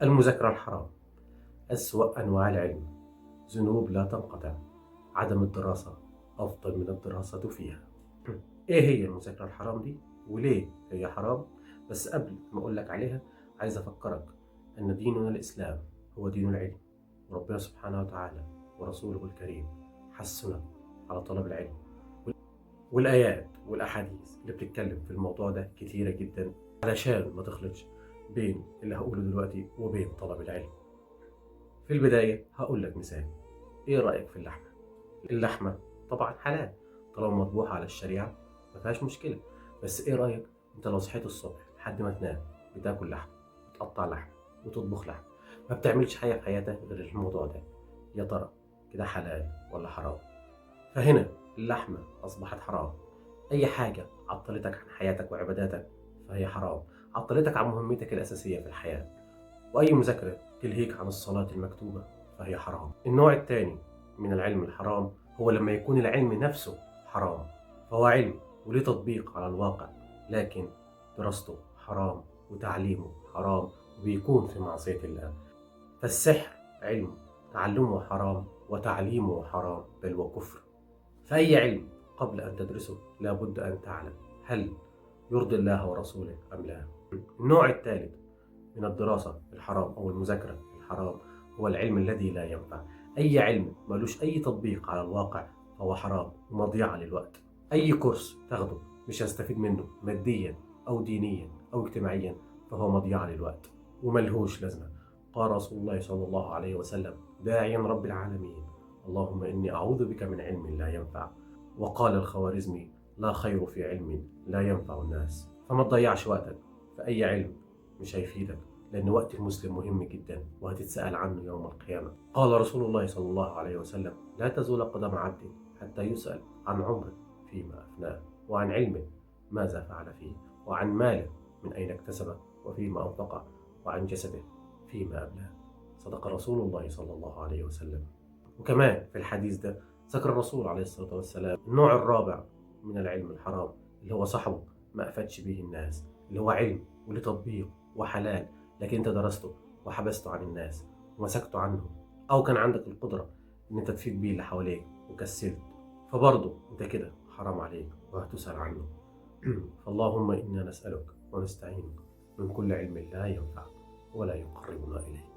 المذاكرة الحرام أسوأ أنواع العلم، ذنوب لا تنقطع، عدم الدراسة أفضل من الدراسة فيها. إيه هي المذاكرة الحرام دي؟ وليه هي حرام؟ بس قبل ما أقول لك عليها عايز أفكرك أن ديننا الإسلام هو دين العلم، وربنا سبحانه وتعالى ورسوله الكريم حثنا على طلب العلم، والآيات والأحاديث اللي بتتكلم في الموضوع ده كتيرة جدا علشان ما تخلطش بين اللي هقوله دلوقتي وبين طلب العلم. في البداية هقول لك مثال. إيه رأيك في اللحمة؟ اللحمة طبعا حلال طالما مطبوخة على الشريعة، ما فيهاش مشكلة. بس إيه رأيك أنت لو صحيت الصبح لحد ما تنام بتاكل لحمة وتقطع لحمة وتطبخ لحمة، ما بتعملش حاجة في حياتك غير الموضوع ده؟ يا ترى كده حلال ولا حرام؟ فهنا اللحمة أصبحت حرام. أي حاجة عطلتك عن حياتك وعباداتك فهي حرام، عطلتك عن مهمتك الأساسية في الحياة. وأي مذاكرة تلهيك عن الصلاة المكتوبة فهي حرام. النوع الثاني من العلم الحرام هو لما يكون العلم نفسه حرام، فهو علم وليه تطبيق على الواقع، لكن دراسته حرام وتعليمه حرام وبيكون في معصية الله. فالسحر علم تعلمه حرام وتعليمه حرام بل وكفر. فأي علم قبل أن تدرسه لابد أن تعلم هل يرضي الله ورسوله أم لا. النوع الثالث من الدراسة الحرام أو المذاكرة الحرام هو العلم الذي لا ينفع. أي علم ملوش أي تطبيق على الواقع فهو حرام ومضيعة للوقت. أي كورس تاخده مش هستفيد منه ماديا أو دينيا أو اجتماعيا فهو مضيعة للوقت وملهوش لازمة. قال رسول الله صلى الله عليه وسلم داعيا رب العالمين اللهم إني أعوذ بك من علم لا ينفع. وقال الخوارزمي لا خير في علم لا ينفع الناس. فما تضيعش وقتك في أي علم مش هيفيدك، لأن وقت المسلم مهم جدا وهتتسأل عنه يوم القيامة. قال رسول الله صلى الله عليه وسلم لا تزول قدم عبد حتى يسأل عن عمره فيما أفناه، وعن علمه ماذا فعل فيه، وعن ماله من أين اكتسبه وفيما أنفقه، وعن جسده فيما أبلاه. صدق رسول الله صلى الله عليه وسلم. وكمان في الحديث ده ذكر الرسول عليه الصلاة والسلام النوع الرابع من العلم الحرام اللي هو صاحبه ما أفادش به الناس، اللي هو علم ولتطبيق وحلال لكن انت درسته وحبسته عن الناس ومسكته عنهم، او كان عندك القدرة ان انت تفيد بيه اللي حواليك وكسلت، فبرضه انت كده حرام عليك وهتسأل عنه. فاللهم إنا نسألك ونستعينك من كل علم لا ينفع ولا يقربنا إليك.